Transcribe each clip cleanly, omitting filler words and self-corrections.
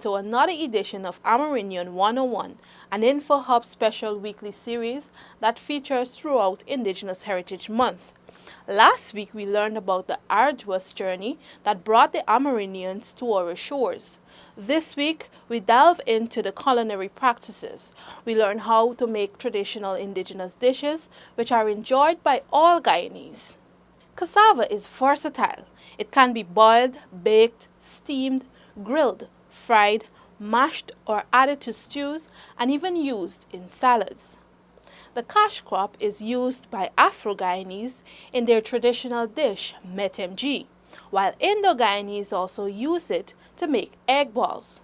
to another edition of Amerindian 101, an Info Hub special weekly series that features throughout Indigenous Heritage Month. Last week we learned about the arduous journey that brought the Amerindians to our shores. This week we delve into the culinary practices. We learn how to make traditional indigenous dishes which are enjoyed by all Guyanese. Cassava is versatile. It can be boiled, baked, steamed, grilled, fried, mashed or added to stews, and even used in salads. The cash crop is used by Afro-Guyanese in their traditional dish, metemji, while Indo-Guyanese also use it to make egg balls.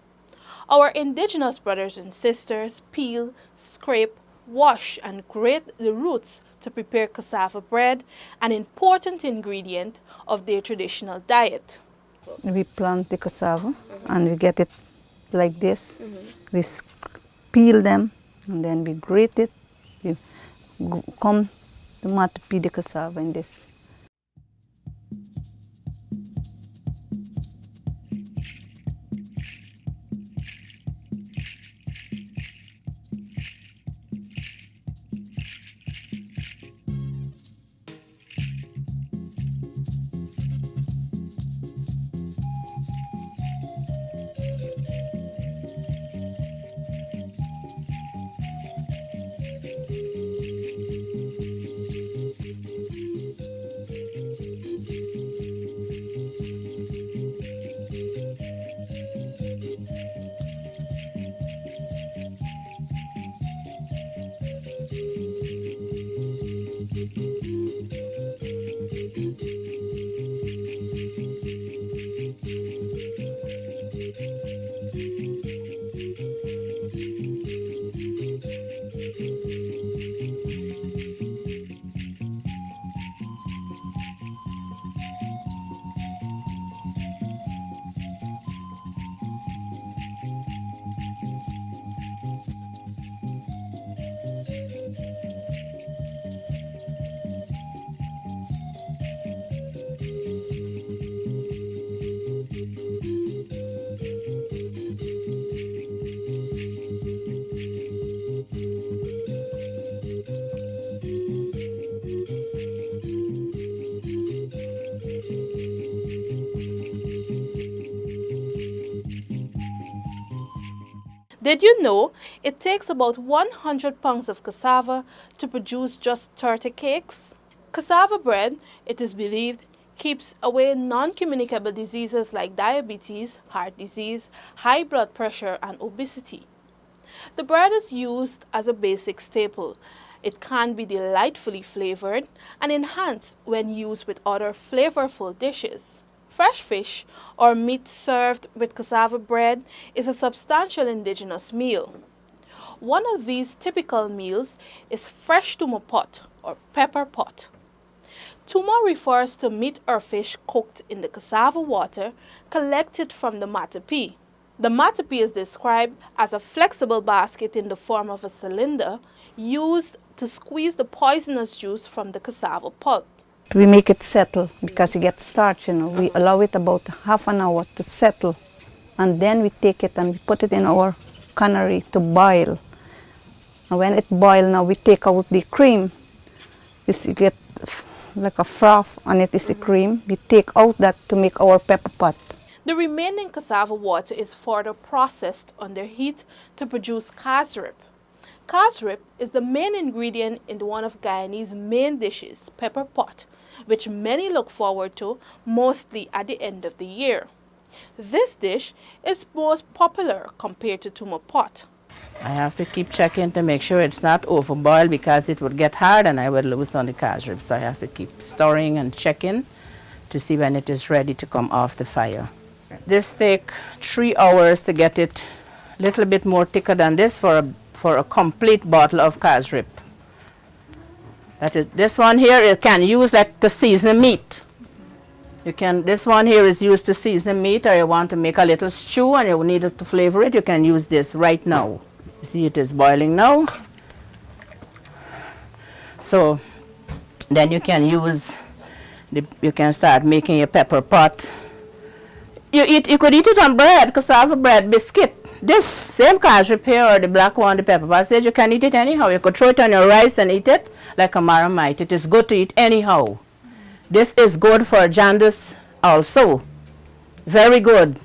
Our indigenous brothers and sisters peel, scrape, wash, and grate the roots to prepare cassava bread, an important ingredient of their traditional diet. We plant the cassava and we get it like this. We peel them and then we grate it. We come to peel the cassava in this. Did you know it takes about 100 pounds of cassava to produce just 30 cakes? Cassava bread, it is believed, keeps away non-communicable diseases like diabetes, heart disease, high blood pressure, and obesity. The bread is used as a basic staple. It can be delightfully flavored and enhanced when used with other flavorful dishes. Fresh fish or meat served with cassava bread is a substantial indigenous meal. One of these typical meals is fresh tumo pot or pepper pot. Tumo refers to meat or fish cooked in the cassava water collected from the matapi. The matapi is described as a flexible basket in the form of a cylinder used to squeeze the poisonous juice from the cassava pulp. We make it settle because it gets starch, We allow it about half an hour to settle. And then we take it and we put it in our cannery to boil. And when it boils now, we take out the cream. You see, get like a froth on it is the cream. We take out that to make our Pepperpot. The remaining cassava water is further processed under heat to produce casrip. Casrip is the main ingredient in one of Guyanese's main dishes, Pepperpot, which many look forward to mostly at the end of the year. This dish is most popular compared to tumo pot. I have to keep checking to make sure it's not overboiled because it would get hard and I would lose on the casrip. So I have to keep stirring and checking to see when it is ready to come off the fire. This takes 3 hours to get it a little bit more thicker than this for a complete bottle of casrip. This one here you can use like to season meat. This one here is used to season meat, or you want to make a little stew and you need it to flavor it, you can use this right now. You see it is boiling now. So then you can use, you can start making your pepper pot You could eat it on bread, cassava bread, biscuit. This same cashew pear or the black one, the pepperpot said you can eat it anyhow. You could throw it on your rice and eat it like a marmite. It is good to eat anyhow. This is good for jaundice also. Very good.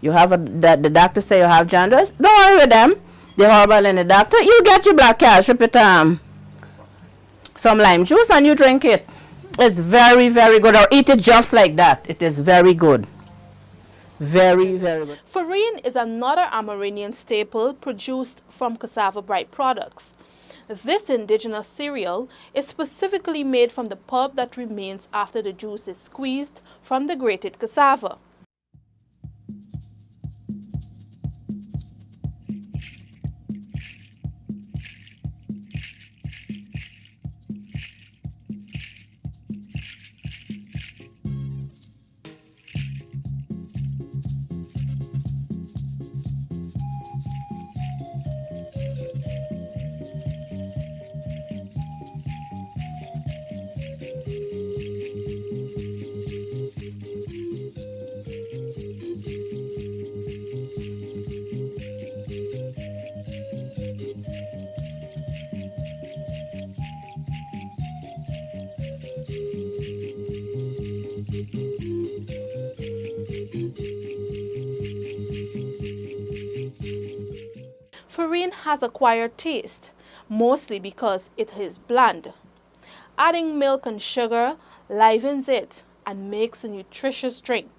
You have the doctor say you have jaundice. Don't worry with them. The herbal and the doctor. You get your black cashew, put some lime juice and you drink it. It's very, very good. Or eat it just like that. It is very good. Very, very good. Farine is another Amerindian staple produced from cassava bright products. This indigenous cereal is specifically made from the pulp that remains after the juice is squeezed from the grated cassava. Farine has acquired taste, mostly because it is bland. Adding milk and sugar livens it and makes a nutritious drink.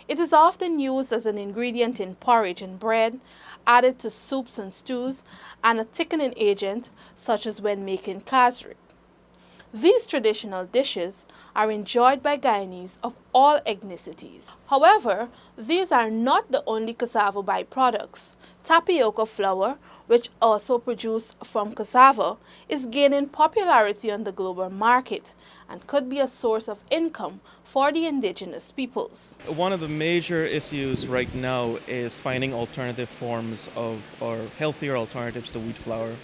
It is often used as an ingredient in porridge and bread, added to soups and stews, and a thickening agent such as when making cassava. These traditional dishes are enjoyed by Guyanese of all ethnicities. However, these are not the only cassava byproducts. Tapioca flour, which also produced from cassava, is gaining popularity on the global market and could be a source of income for the indigenous peoples. One of the major issues right now is finding alternative forms of, or healthier alternatives to wheat flour.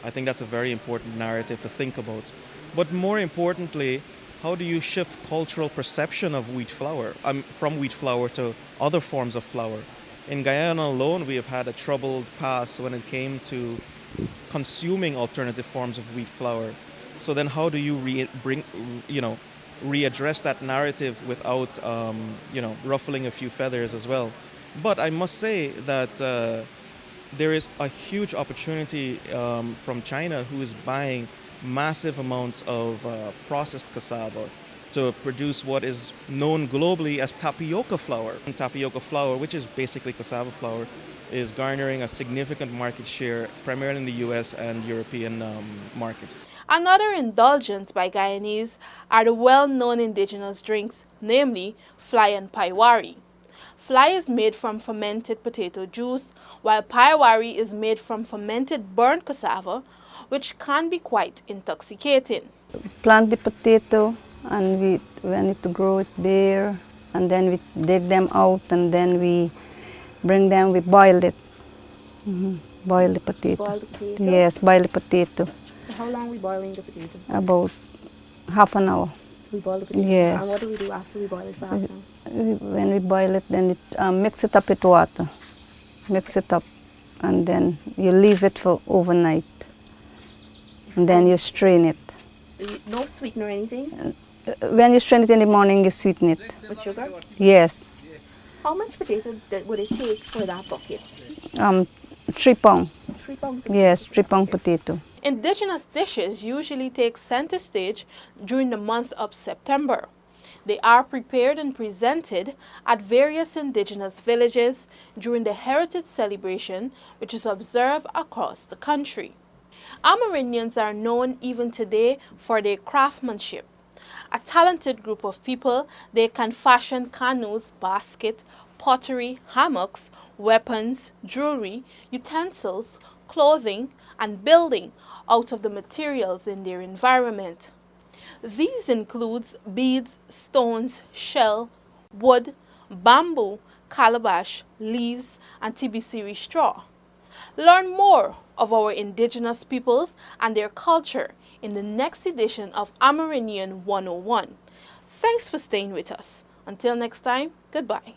I think that's a very important narrative to think about. But more importantly, how do you shift cultural perception of wheat flour, from wheat flour to other forms of flour? In Guyana alone, we have had a troubled past when it came to consuming alternative forms of wheat flour. So then how do you readdress that narrative without, ruffling a few feathers as well? But I must say that there is a huge opportunity from China, who is buying massive amounts of processed cassava to produce what is known globally as tapioca flour. And tapioca flour, which is basically cassava flour, is garnering a significant market share, primarily in the US and European markets. Another indulgence by Guyanese are the well-known indigenous drinks, namely fly and piewari. Fly is made from fermented potato juice, while piewari is made from fermented burnt cassava, which can be quite intoxicating. Plant the potato, and we need to grow it bare, and then we dig them out, and then we bring them, we boil it. Boil the potato. Boil the potato? Yes, boil the potato. So how long are we boiling the potato? About half an hour. We boil the potato? Yes. And what do we do after we boil it for half an hour? When we boil it, then mix it up with water. Mix it up, and then you leave it for overnight. And then you strain it. So no sweetener or anything? When you strain it in the morning, you sweeten it. With sugar? Yes. How much potato would it take for that bucket? 3 pounds. 3 pounds? Yes, 3 pound potato. Indigenous dishes usually take center stage during the month of September. They are prepared and presented at various indigenous villages during the heritage celebration, which is observed across the country. Amerindians are known even today for their craftsmanship. A talented group of people, they can fashion canoes, baskets, pottery, hammocks, weapons, jewelry, utensils, clothing, and building out of the materials in their environment. These includes beads, stones, shell, wood, bamboo, calabash, leaves, and tibisiri straw. Learn more of our indigenous peoples and their culture in the next edition of Amerindian 101. Thanks for staying with us. Until next time, goodbye.